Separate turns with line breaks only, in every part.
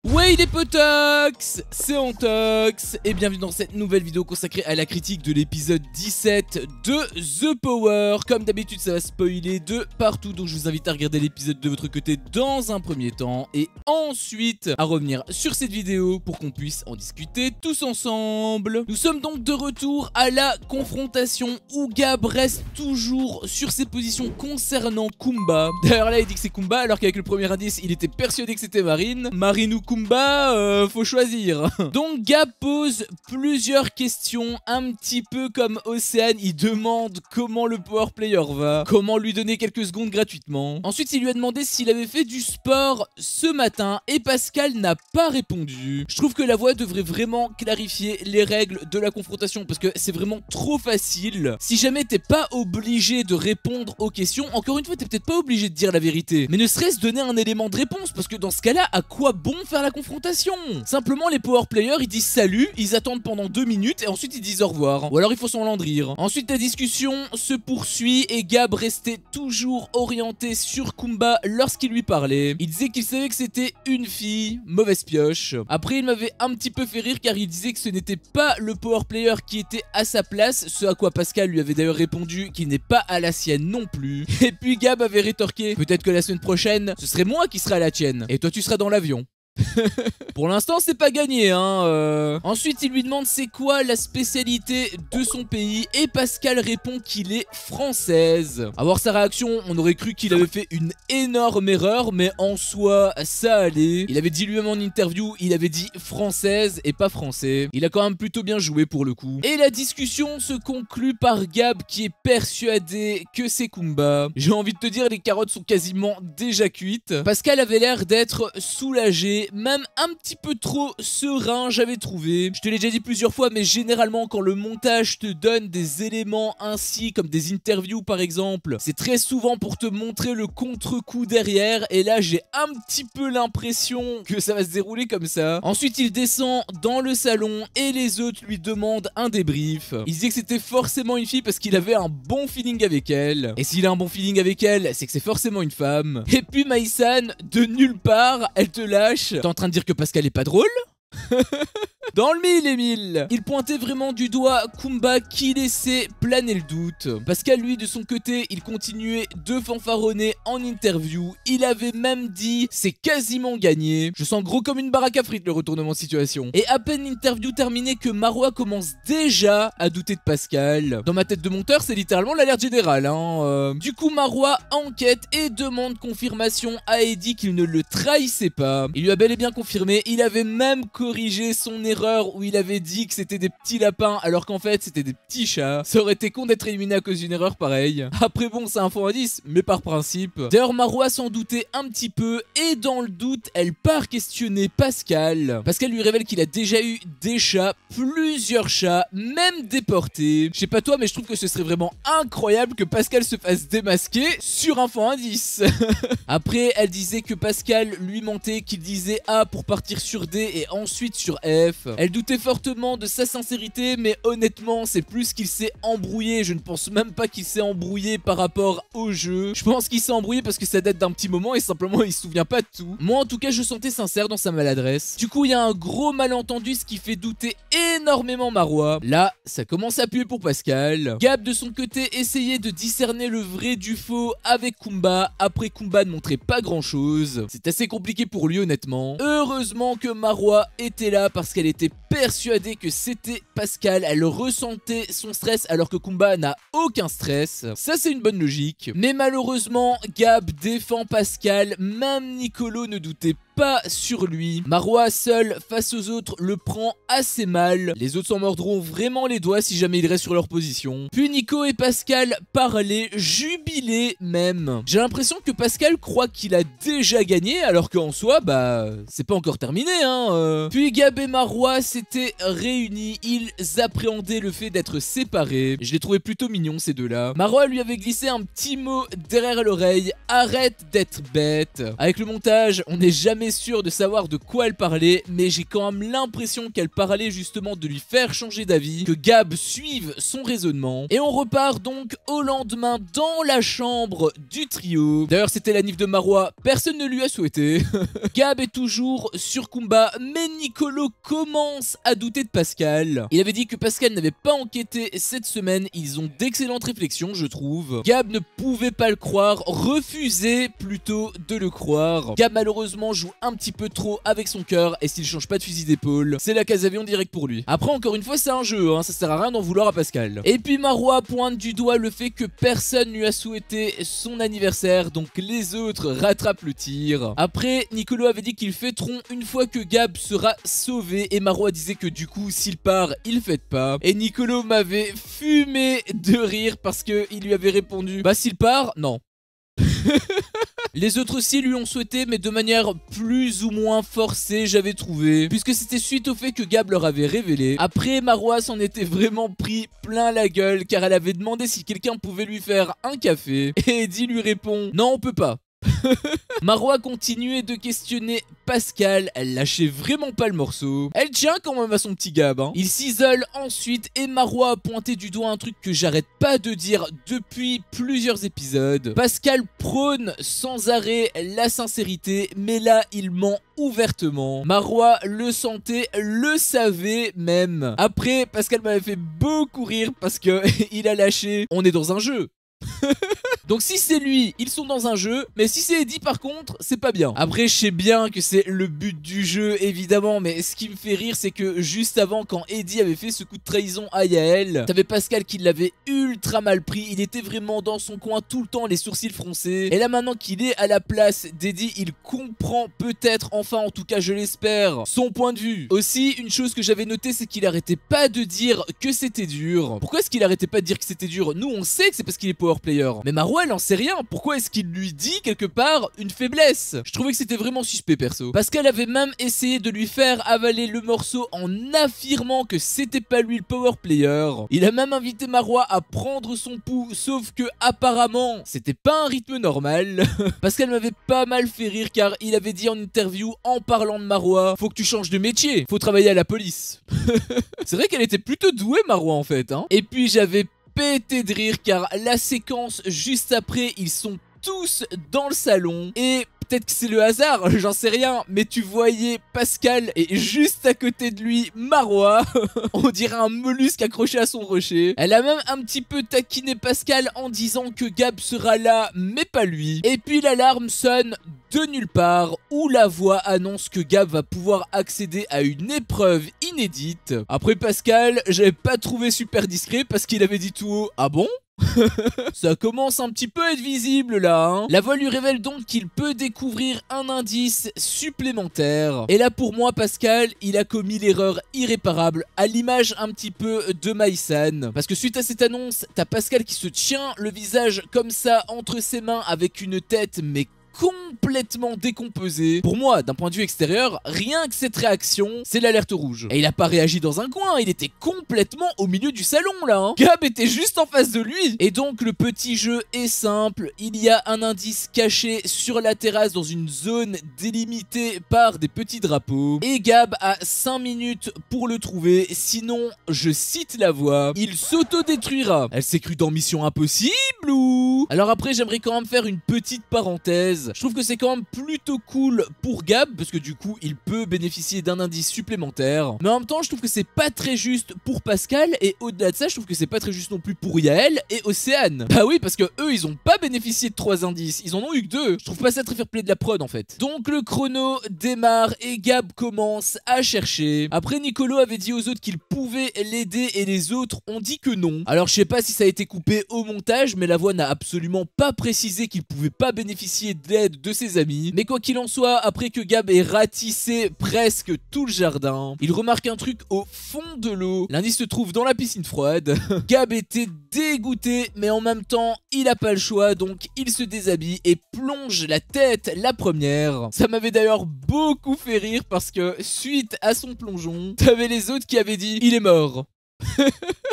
Ouais les potox, c'est Antox et bienvenue dans cette nouvelle vidéo consacrée à la critique de l'épisode 17 de The Power. Comme d'habitude ça va spoiler de partout, donc je vous invite à regarder l'épisode de votre côté dans un premier temps et ensuite à revenir sur cette vidéo pour qu'on puisse en discuter tous ensemble. Nous sommes donc de retour à la confrontation où Gab reste toujours sur ses positions concernant Kumba. D'ailleurs là il dit que c'est Kumba alors qu'avec le premier indice il était persuadé que c'était Marine. Marine ou Kumba, faut choisir. Donc Gab pose plusieurs questions, un petit peu comme Océane. Il demande comment le power player va, comment lui donner quelques secondes gratuitement. Ensuite il lui a demandé s'il avait fait du sport ce matin et Pascal n'a pas répondu. Je trouve que la voix devrait vraiment clarifier les règles de la confrontation parce que c'est vraiment trop facile. Si jamais t'es pas obligé de répondre aux questions, encore une fois t'es peut-être pas obligé de dire la vérité, mais ne serait-ce donner un élément de réponse, parce que dans ce cas là à quoi bon faire la confrontation? Simplement les power players ils disent salut, ils attendent pendant 2 minutes et ensuite ils disent au revoir, ou alors il faut s'en landrir. Ensuite la discussion se poursuit et Gab restait toujours orienté sur Kumba lorsqu'il lui parlait. Il disait qu'il savait que c'était une fille, mauvaise pioche. Après il m'avait un petit peu fait rire car il disait que ce n'était pas le power player qui était à sa place, ce à quoi Pascal lui avait d'ailleurs répondu qu'il n'est pas à la sienne non plus. Et puis Gab avait rétorqué, peut-être que la semaine prochaine ce serait moi qui serai à la tienne et toi tu seras dans l'avion. Pour l'instant c'est pas gagné hein. Ensuite il lui demande c'est quoi la spécialité de son pays et Pascal répond qu'il est française. À voir sa réaction on aurait cru qu'il avait fait une énorme erreur, mais en soi ça allait. Il avait dit lui-même en interview, il avait dit française et pas français. Il a quand même plutôt bien joué pour le coup. Et la discussion se conclut par Gab qui est persuadé que c'est Kumba. J'ai envie de te dire les carottes sont quasiment déjà cuites. Pascal avait l'air d'être soulagé, même un petit peu trop serein j'avais trouvé. Je te l'ai déjà dit plusieurs fois, mais généralement quand le montage te donne des éléments ainsi comme des interviews par exemple, c'est très souvent pour te montrer le contre-coup derrière, et là j'ai un petit peu l'impression que ça va se dérouler comme ça. Ensuite il descend dans le salon et les autres lui demandent un débrief. Il disait que c'était forcément une fille parce qu'il avait un bon feeling avec elle, et s'il a un bon feeling avec elle c'est que c'est forcément une femme. Et puis Maïsan, de nulle part elle te lâche: t'es en train de dire que Pascal est pas drôle? Dans le mille, Emile. Il pointait vraiment du doigt Kumba qui laissait planer le doute. Pascal lui de son côté il continuait de fanfaronner en interview. Il avait même dit c'est quasiment gagné. Je sens gros comme une baraque à frites le retournement de situation. Et à peine l'interview terminée que Marois commence déjà à douter de Pascal. Dans ma tête de monteur c'est littéralement l'alerte générale hein. Du coup Marois enquête et demande confirmation à Eddie qu'il ne le trahissait pas. Il lui a bel et bien confirmé. Il avait même corrigé son erreur où il avait dit que c'était des petits lapins alors qu'en fait c'était des petits chats. Ça aurait été con d'être éliminé à cause d'une erreur pareille. Après bon c'est un faux indice mais par principe. D'ailleurs Marois s'en doutait un petit peu et dans le doute elle part questionner Pascal. Pascal lui révèle qu'il a déjà eu des chats, plusieurs chats, même déportés. Je sais pas toi mais je trouve que ce serait vraiment incroyable que Pascal se fasse démasquer sur un faux indice. Après elle disait que Pascal lui mentait, qu'il disait A pour partir sur D et ensuite sur F. Elle doutait fortement de sa sincérité, mais honnêtement c'est plus qu'il s'est embrouillé. Je ne pense même pas qu'il s'est embrouillé par rapport au jeu. Je pense qu'il s'est embrouillé parce que ça date d'un petit moment et simplement il se souvient pas de tout. Moi en tout cas je sentais sincère dans sa maladresse. Du coup il y a un gros malentendu, ce qui fait douter énormément Marois. Là ça commence à puer pour Pascal. Gab de son côté essayait de discerner le vrai du faux avec Kumba. Après Kumba ne montrait pas grand chose. C'est assez compliqué pour lui honnêtement. Heureusement que Marois était là parce qu'elle était persuadée que c'était Pascal. Elle ressentait son stress alors que Kumba n'a aucun stress. Ça c'est une bonne logique. Mais malheureusement Gab défend Pascal. Même Nicolo ne doutait pas sur lui. Marois seul face aux autres le prend assez mal. Les autres s'en mordront vraiment les doigts si jamais il reste sur leur position. Puis Nico et Pascal parlaient, jubilaient même. J'ai l'impression que Pascal croit qu'il a déjà gagné alors qu'en soi bah c'est pas encore terminé hein. Puis Gab et Marois s'étaient réunis, ils appréhendaient le fait d'être séparés. Je les trouvais plutôt mignons ces deux-là. Marois lui avait glissé un petit mot derrière l'oreille, arrête d'être bête. Avec le montage, on n'est jamais sûr de savoir de quoi elle parlait, mais j'ai quand même l'impression qu'elle parlait justement de lui faire changer d'avis, que Gab suive son raisonnement. Et on repart donc au lendemain dans la chambre du trio. D'ailleurs c'était la nif de Marois, personne ne lui a souhaité. Gab est toujours sur Kumba, mais Nicolo commence à douter de Pascal. Il avait dit que Pascal n'avait pas enquêté cette semaine, ils ont d'excellentes réflexions je trouve. Gab ne pouvait pas le croire, refusait plutôt de le croire. Gab malheureusement joue un petit peu trop avec son cœur et s'il change pas de fusil d'épaule, c'est la case avion direct pour lui. Après encore une fois c'est un jeu, hein, ça sert à rien d'en vouloir à Pascal. Et puis Marois pointe du doigt le fait que personne lui a souhaité son anniversaire, donc les autres rattrapent le tir. Après Nicolo avait dit qu'ils fêteront une fois que Gab sera sauvé et Marois disait que du coup s'il part il fête pas. Et Nicolo m'avait fumé de rire parce que il lui avait répondu bah s'il part non. Les autres aussi lui ont souhaité mais de manière plus ou moins forcée j'avais trouvé, puisque c'était suite au fait que Gab leur avait révélé. Après Marois s'en était vraiment pris plein la gueule car elle avait demandé si quelqu'un pouvait lui faire un café et Eddie lui répond non on peut pas. Marois continuait de questionner Pascal, elle lâchait vraiment pas le morceau. Elle tient quand même à son petit Gab hein. Il s'isole ensuite et Marois a pointé du doigt un truc que j'arrête pas de dire depuis plusieurs épisodes. Pascal prône sans arrêt la sincérité, mais là il ment ouvertement. Marois le sentait, le savait même. Après Pascal m'avait fait beaucoup rire parce que il a lâché on est dans un jeu. Donc si c'est lui, ils sont dans un jeu, mais si c'est Eddie par contre, c'est pas bien. Après je sais bien que c'est le but du jeu évidemment, mais ce qui me fait rire c'est que juste avant quand Eddie avait fait ce coup de trahison à Yael, t'avais Pascal qui l'avait ultra mal pris, il était vraiment dans son coin tout le temps les sourcils froncés. Et là maintenant qu'il est à la place d'Eddie, il comprend peut-être, enfin en tout cas je l'espère, son point de vue. Aussi une chose que j'avais notée c'est qu'il arrêtait pas de dire que c'était dur. Pourquoi est-ce qu'il arrêtait pas de dire que c'était dur? Nous on sait que c'est parce qu'il est power player, mais Marois elle en sait rien. Pourquoi est-ce qu'il lui dit quelque part une faiblesse? Je trouvais que c'était vraiment suspect perso. Pascal avait même essayé de lui faire avaler le morceau en affirmant que c'était pas lui le power player. Il a même invité Marois à prendre son pouls, sauf que apparemment c'était pas un rythme normal. Pascal m'avait pas mal fait rire car il avait dit en interview en parlant de Marois, faut que tu changes de métier, faut travailler à la police. C'est vrai qu'elle était plutôt douée Marois en fait hein. Et puis j'avais pété de rire car la séquence juste après ils sont tous dans le salon et peut-être que c'est le hasard, j'en sais rien, mais tu voyais Pascal et juste à côté de lui Marois, on dirait un mollusque accroché à son rocher. Elle a même un petit peu taquiné Pascal en disant que Gab sera là mais pas lui. Et puis l'alarme sonne de nulle part où la voix annonce que Gab va pouvoir accéder à une épreuve inédite. Après Pascal, j'avais pas trouvé super discret parce qu'il avait dit tout haut, ah bon? Ça commence un petit peu à être visible là hein. La voix lui révèle donc qu'il peut découvrir un indice supplémentaire. Et là pour moi Pascal il a commis l'erreur irréparable, à l'image un petit peu de Maïsan. Parce que suite à cette annonce t'as Pascal qui se tient le visage comme ça entre ses mains avec une tête mais complètement décomposé. Pour moi, d'un point de vue extérieur, rien que cette réaction, c'est l'alerte rouge. Et il a pas réagi dans un coin, il était complètement au milieu du salon là hein. Gab était juste en face de lui. Et donc le petit jeu est simple, il y a un indice caché sur la terrasse dans une zone délimitée par des petits drapeaux. Et Gab a 5 minutes pour le trouver, sinon, je cite la voix, il s'autodétruira. Elle s'est crue dans Mission Impossible ou... Alors après j'aimerais quand même faire une petite parenthèse. Je trouve que c'est quand même plutôt cool pour Gab parce que du coup il peut bénéficier d'un indice supplémentaire. Mais en même temps je trouve que c'est pas très juste pour Pascal et au-delà de ça je trouve que c'est pas très juste non plus pour Yael et Océane. Bah oui parce que eux ils ont pas bénéficié de 3 indices, ils en ont eu que 2. Je trouve pas ça très fair play de la prod en fait. Donc le chrono démarre et Gab commence à chercher. Après Nicolo avait dit aux autres qu'il pouvait l'aider et les autres ont dit que non. Alors je sais pas si ça a été coupé au montage mais la voix n'a absolument pas précisé qu'il pouvait pas bénéficier de l'aide l'aide de ses amis. Mais quoi qu'il en soit, après que Gab ait ratissé presque tout le jardin, il remarque un truc au fond de l'eau. L'indice se trouve dans la piscine froide. Gab était dégoûté, mais en même temps, il a pas le choix, donc il se déshabille et plonge la tête la première. Ça m'avait d'ailleurs beaucoup fait rire parce que suite à son plongeon, t'avais les autres qui avaient dit « il est mort ».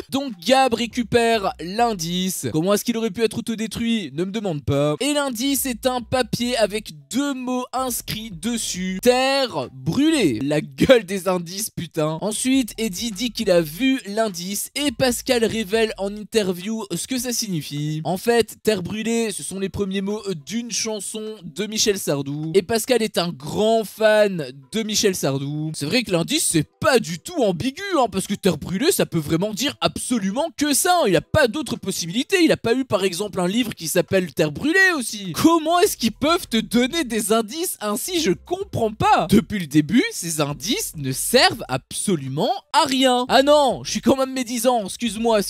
Donc Gab récupère l'indice. Comment est-ce qu'il aurait pu être autodétruit? Ne me demande pas. Et l'indice est un papier avec 2 mots inscrits dessus. Terre brûlée. La gueule des indices, putain. Ensuite, Eddie dit qu'il a vu l'indice et Pascal révèle en interview ce que ça signifie. En fait, terre brûlée, ce sont les premiers mots d'une chanson de Michel Sardou. Et Pascal est un grand fan de Michel Sardou. C'est vrai que l'indice, c'est pas du tout ambigu, hein, parce que terre brûlée, ça peut vraiment dire absolument que ça. Il n'a pas d'autres possibilités. Il n'a pas eu par exemple un livre qui s'appelle Terre brûlée aussi. Comment est-ce qu'ils peuvent te donner des indices ainsi? Je comprends pas. Depuis le début, ces indices ne servent absolument à rien. Ah non, je suis quand même médisant. Excuse-moi.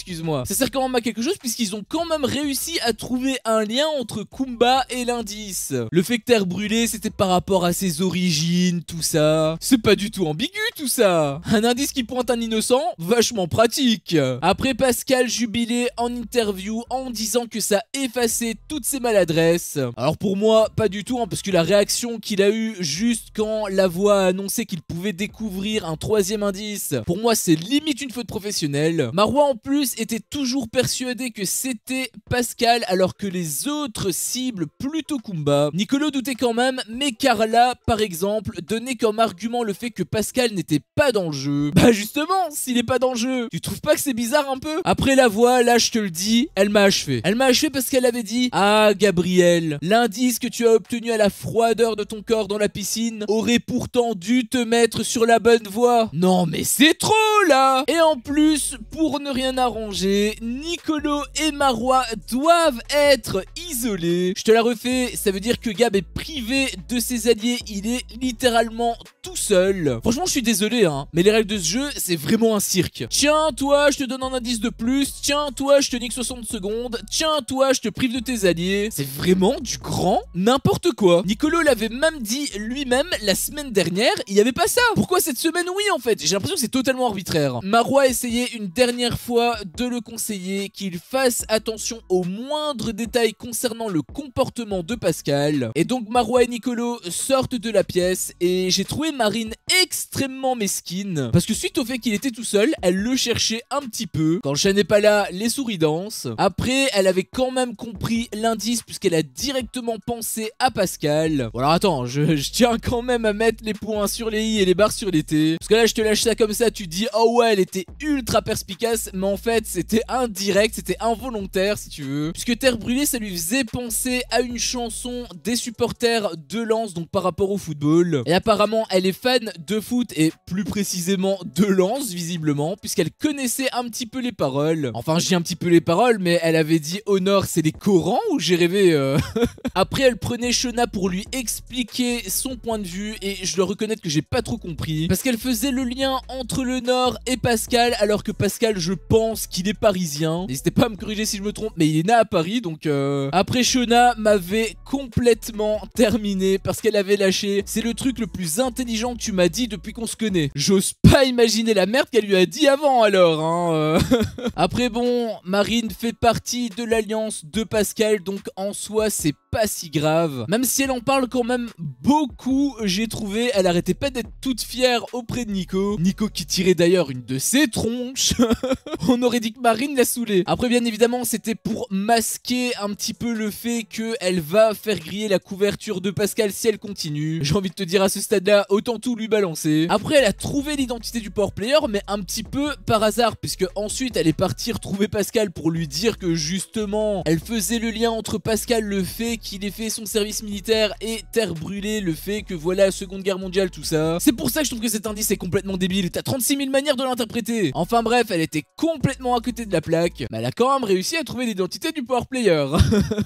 Ça sert quand même à quelque chose puisqu'ils ont quand même réussi à trouver un lien entre Kumba et l'indice. Le fait que Terre brûlée, c'était par rapport à ses origines, tout ça. C'est pas du tout ambigu tout ça. Un indice qui pointe un innocent, vachement pratique. Après, Pascal jubilait en interview en disant que ça effaçait toutes ses maladresses. Alors pour moi, pas du tout, hein, parce que la réaction qu'il a eue juste quand la voix a annoncé qu'il pouvait découvrir un 3e indice, pour moi c'est limite une faute professionnelle. Marois en plus était toujours persuadé que c'était Pascal alors que les autres ciblent plutôt Kumba. Nicolo doutait quand même, mais Carla par exemple donnait comme argument le fait que Pascal n'était pas dans le jeu. Bah justement, s'il est pas dans le jeu, tu trouves pas que c'est bizarre un peu? Après la voix, là je te le dis, elle m'a achevé. Elle m'a achevé parce qu'elle avait dit: ah Gabriel, l'indice que tu as obtenu à la froideur de ton corps dans la piscine aurait pourtant dû te mettre sur la bonne voie. Non mais c'est trop là. Et en plus, pour ne rien arranger, Nicolo et Marois doivent être isolés. Je te la refais, ça veut dire que Gab est privé de ses alliés, il est littéralement tout seul. Franchement je suis désolé hein, mais les règles de ce jeu c'est vraiment un cirque. Tiens toi je te donne un indice de plus, tiens toi je te nique 60 secondes, tiens toi je te prive de tes alliés. C'est vraiment du grand n'importe quoi. Nicolo l'avait même dit lui-même la semaine dernière, il n'y avait pas ça. Pourquoi cette semaine oui en fait? J'ai l'impression que c'est totalement arbitraire. Marois a essayé une dernière fois de le conseiller qu'il fasse attention aux moindres détails concernant le comportement de Pascal. Et donc Marois et Nicolo sortent de la pièce et j'ai trouvé Marine extrêmement mesquine parce que suite au fait qu'il était tout seul, elle le cherchait un petit peu. Quand le chat n'est pas là, les souris dansent. Après, elle avait quand même compris l'indice puisqu'elle a directement pensé à Pascal. Bon alors attends, je tiens quand même à mettre les points sur les i et les barres sur les t. Parce que là, je te lâche ça comme ça, tu te dis oh ouais, elle était ultra perspicace, mais en fait, c'était indirect, c'était involontaire si tu veux. Puisque Terre brûlée, ça lui faisait penser à une chanson des supporters de Lens, donc par rapport au football. Et apparemment, elle est fan de foot et plus précisément de Lens, visiblement, puisqu'elle connaissait un petit peu les paroles. Enfin, je dis un petit peu les paroles, mais elle avait dit au nord, c'est les Corans ou j'ai rêvé Après, elle prenait Shona pour lui expliquer son point de vue et je dois reconnaître que j'ai pas trop compris. Parce qu'elle faisait le lien entre le nord et Pascal, alors que Pascal, je pense qu'il est parisien. N'hésitez pas à me corriger si je me trompe, mais il est né à Paris, donc Après, Shona m'avait complètement terminé parce qu'elle avait lâché: c'est le truc le plus intelligent que tu m'as dit depuis qu'on se connaît. J'ose pas imaginer la merde qu'elle lui a dit avant alors hein. Après bon, Marine fait partie de l'alliance de Pascal, donc en soi c'est pas si grave. Même si elle en parle quand même beaucoup, j'ai trouvé, elle arrêtait pas d'être toute fière auprès de Nico. Nico qui tirait d'ailleurs une de ses tronches. On aurait dit que Marine l'a saoulée. Après bien évidemment c'était pour masquer un petit peu le fait qu'elle va faire griller la couverture de Pascal si elle continue. J'ai envie de te dire à ce stade là, autant tout lui balancer. Après elle a trouvé l'identité du power player mais un petit peu par hasard, puisque ensuite elle est partie retrouver Pascal pour lui dire que justement elle faisait le lien entre Pascal, le fait qu'il ait fait son service militaire, et Terre brûlée, le fait que voilà, Seconde Guerre mondiale, tout ça. C'est pour ça que je trouve que cet indice est complètement débile. T'as 36 000 manières de l'interpréter. Enfin bref, elle était complètement à côté de la plaque, mais elle a quand même réussi à trouver l'identité du power player.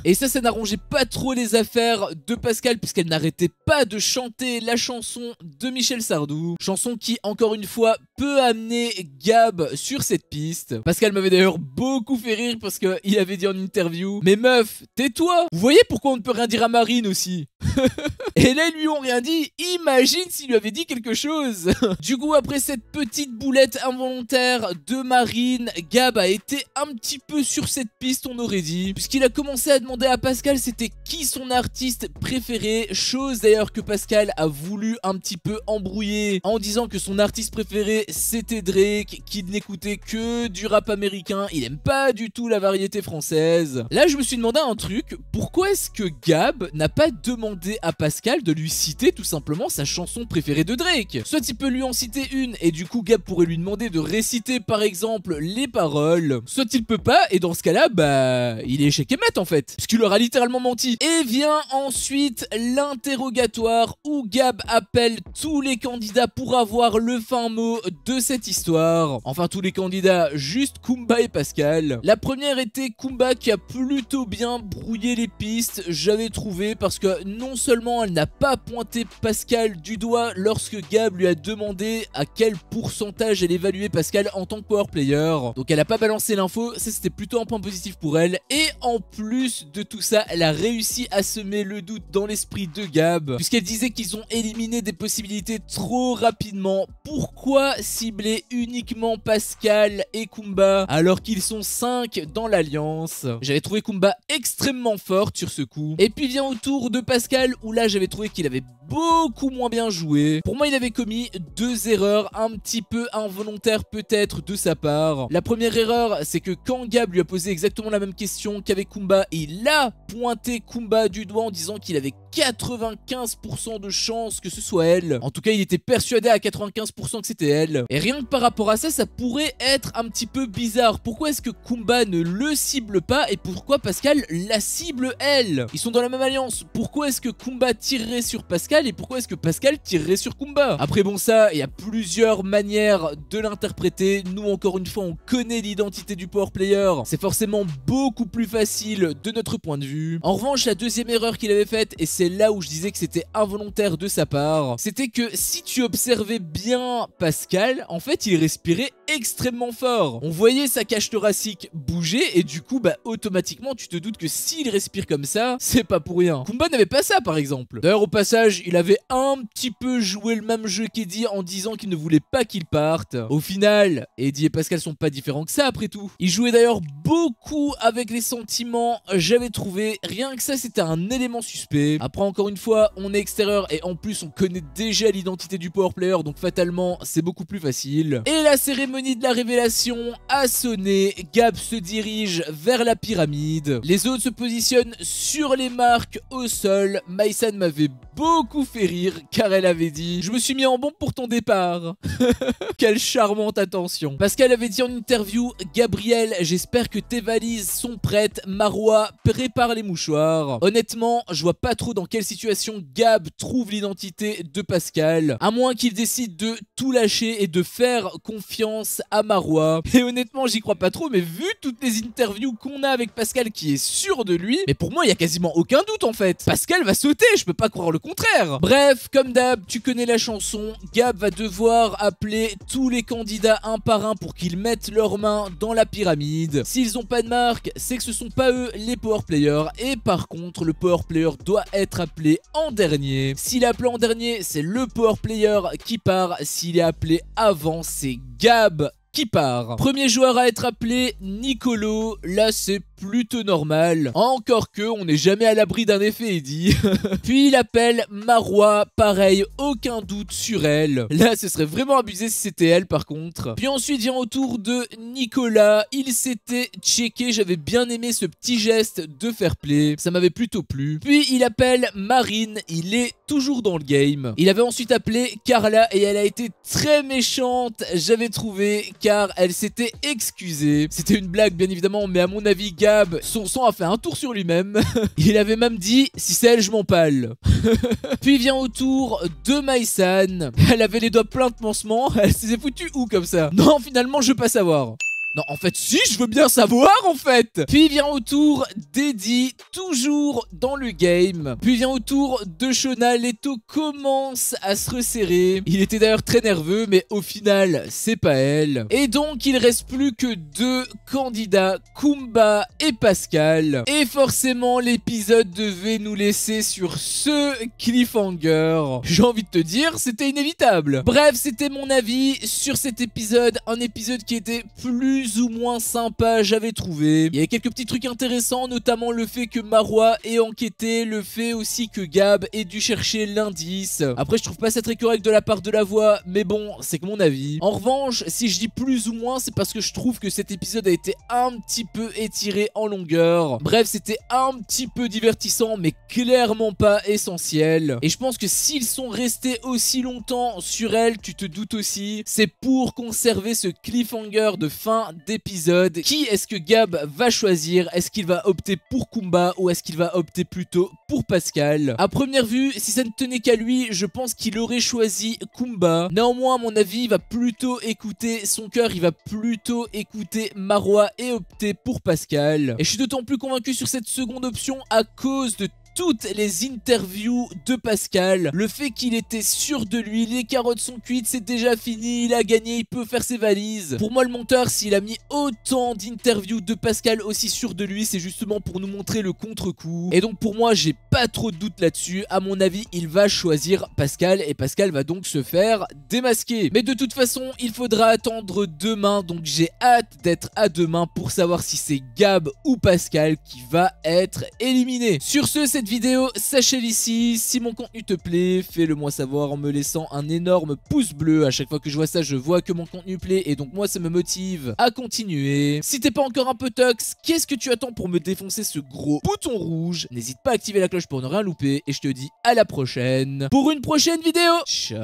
Et ça n'arrangeait pas trop les affaires de Pascal, puisqu'elle n'arrêtait pas de chanter la chanson de Michel Sardou. Chanson qui, encore une fois, peu amené Gab sur cette piste. Pascal m'avait d'ailleurs beaucoup fait rire parce qu'il avait dit en interview: mais meuf, tais-toi. Vous voyez pourquoi on ne peut rien dire à Marine aussi? Et là, ils lui ont rien dit. Imagine s'il lui avait dit quelque chose. Du coup, après cette petite boulette involontaire de Marine, Gab a été un petit peu sur cette piste, on aurait dit, puisqu'il a commencé à demander à Pascal c'était qui son artiste préféré, chose d'ailleurs que Pascal a voulu un petit peu embrouiller en disant que son artiste préféré c'était Drake, qu'il n'écoutait que du rap américain, il aime pas du tout la variété française. Là, je me suis demandé un truc, pourquoi est-ce que Gab n'a pas demandé à Pascal de lui citer tout simplement sa chanson préférée de Drake? Soit il peut lui en citer une et du coup Gab pourrait lui demander de réciter par exemple les paroles, soit il peut pas et dans ce cas là bah il est échec et mat en fait, puisqu'il leur a littéralement menti. Et vient ensuite l'interrogatoire où Gab appelle tous les candidats pour avoir le fin mot de cette histoire. Enfin tous les candidats, juste Kumba et Pascal. La première était Kumba qui a plutôt bien brouillé les pistes, j'avais trouvé, parce que non seulement elle n'a pas pointé Pascal du doigt lorsque Gab lui a demandé à quel pourcentage elle évaluait Pascal en tant que power player, donc elle a pas balancé l'info, ça c'était plutôt un point positif pour elle. Et en plus de tout ça, elle a réussi à semer le doute dans l'esprit de Gab, puisqu'elle disait qu'ils ont éliminé des possibilités trop rapidement. Pourquoi cibler uniquement Pascal et Kumba alors qu'ils sont 5 dans l'alliance? J'avais trouvé Kumba extrêmement forte sur ce coup. Et puis vient au tour de Pascal où là j'avais trouvé qu'il avait beaucoup moins bien joué. Pour moi il avait commis 2 erreurs un petit peu involontaires peut-être de sa part. La première erreur, c'est que quand Gab lui a posé exactement la même question qu'avec Kumba, il a pointé Kumba du doigt en disant qu'il avait 95% de chance que ce soit elle. En tout cas il était persuadé à 95% que c'était elle. Et rien que par rapport à ça, ça pourrait être un petit peu bizarre. Pourquoi est-ce que Kumba ne le cible pas et pourquoi Pascal la cible elle? Ils sont dans la même alliance. Pourquoi est-ce que Kumba tirerait sur Pascal et pourquoi est-ce que Pascal tirerait sur Kumba? Après bon, ça il y a plusieurs manières de l'interpréter. Nous encore une fois on connaît l'identité du power player, c'est forcément beaucoup plus facile de notre point de vue. En revanche, la deuxième erreur qu'il avait faite, et c'est là où je disais que c'était involontaire de sa part, c'était que si tu observais bien Pascal, en fait il respirait extrêmement fort. On voyait sa cage thoracique bouger et du coup bah automatiquement tu te doutes que s'il respire comme ça, c'est pas pour rien. Kumba n'avait pas ça par exemple. D'ailleurs au passage, il avait un petit peu joué le même jeu qu'Eddie en disant qu'il ne voulait pas qu'il parte. Au final, Eddie et Pascal sont pas différents que ça après tout. Il jouait d'ailleurs beaucoup avec les sentiments, j'avais trouvé, rien que ça c'était un élément suspect. Après encore une fois, on est extérieur et en plus on connaît déjà l'identité du power player, donc fatalement c'est beaucoup plus facile. Et la cérémonie de la révélation a sonné, Gab se dirige vers la pyramide, les autres se positionnent sur les marques au sol. Maïsan m'avait beaucoup fait rire car elle avait dit: je me suis mis en bombe pour ton départ. Quelle charmante attention. Pascal avait dit en interview: Gabriel, j'espère que tes valises sont prêtes, Marois prépare les mouchoirs. Honnêtement, je vois pas trop dans quelle situation Gab trouve l'identité de Pascal, à moins qu'il décide de tout lâcher et de faire confiance à Marois. Et honnêtement j'y crois pas trop, mais vu toutes les interviews qu'on a avec Pascal qui est sûr de lui, mais pour moi il y a quasiment aucun doute en fait. Pascal va sauter, je peux pas croire le contraire. Bref, comme d'hab, tu connais la chanson, Gab va devoir appeler tous les candidats un par un pour qu'ils mettent leurs mains dans la pyramide. S'ils ont pas de marque, c'est que ce sont pas eux les power players, et par contre le power player doit être appelé en dernier. S'il est appelé en dernier, c'est le power player qui part. S'il est appelé avant, c'est Gab qui part. Premier joueur à être appelé, Nicolo. Là c'est plutôt normal. Encore que on n'est jamais à l'abri d'un effet Eddie. Puis il appelle Marois, pareil, aucun doute sur elle. Là ce serait vraiment abusé si c'était elle par contre. Puis ensuite vient au tour de Nicolas. Il s'était checké, j'avais bien aimé ce petit geste de fair play, ça m'avait plutôt plu. Puis il appelle Marine, il est toujours dans le game. Il avait ensuite appelé Carla et elle a été très méchante, j'avais trouvé, car elle s'était excusée. C'était une blague bien évidemment, mais à mon avis Gab, son sang a fait un tour sur lui-même. Il avait même dit: si c'est elle je m'en pâle. Puis vient au tour de Maïsan. Elle avait les doigts pleins de pansements. Elle s'est foutue où comme ça? Non, finalement je veux pas savoir. Non, en fait, si, je veux bien savoir, en fait. Puis vient au tour d'Eddie, toujours dans le game. Puis vient au tour de Shona. Les taux commencent à se resserrer. Il était d'ailleurs très nerveux, mais au final, c'est pas elle. Et donc, il reste plus que 2 candidats, Kumba et Pascal. Et forcément, l'épisode devait nous laisser sur ce cliffhanger. J'ai envie de te dire, c'était inévitable. Bref, c'était mon avis sur cet épisode. Un épisode qui était plus ou moins sympa, j'avais trouvé. Il y avait quelques petits trucs intéressants, notamment le fait que Marois ait enquêté, le fait aussi que Gab ait dû chercher l'indice. Après, je trouve pas ça très correct de la part de la voix, mais bon, c'est que mon avis. En revanche, si je dis plus ou moins, c'est parce que je trouve que cet épisode a été un petit peu étiré en longueur. Bref, c'était un petit peu divertissant, mais clairement pas essentiel. Et je pense que s'ils sont restés aussi longtemps sur elle, tu te doutes aussi, c'est pour conserver ce cliffhanger de fin d'épisode. Qui est-ce que Gab va choisir? Est-ce qu'il va opter pour Kumba ou est-ce qu'il va opter plutôt pour Pascal? À première vue, si ça ne tenait qu'à lui, je pense qu'il aurait choisi Kumba. Néanmoins, à mon avis, il va plutôt écouter son cœur, il va plutôt écouter Marois et opter pour Pascal. Et je suis d'autant plus convaincu sur cette seconde option à cause de toutes les interviews de Pascal, le fait qu'il était sûr de lui, les carottes sont cuites, c'est déjà fini, il a gagné, il peut faire ses valises. Pour moi, le monteur, s'il a mis autant d'interviews de Pascal aussi sûr de lui, c'est justement pour nous montrer le contre-coup. Et donc pour moi, j'ai pas trop de doute là-dessus. À mon avis, il va choisir Pascal et Pascal va donc se faire démasquer. Mais de toute façon, il faudra attendre demain, donc j'ai hâte d'être à demain pour savoir si c'est Gab ou Pascal qui va être éliminé. Sur ce, cette vidéo s'achève ici. Si mon contenu te plaît, fais-le moi savoir en me laissant un énorme pouce bleu. À chaque fois que je vois ça, je vois que mon contenu plaît et donc moi ça me motive à continuer. Si t'es pas encore un peu tox, qu'est-ce que tu attends pour me défoncer ce gros bouton rouge? N'hésite pas à activer la cloche pour ne rien louper et je te dis à la prochaine pour une prochaine vidéo. Ciao.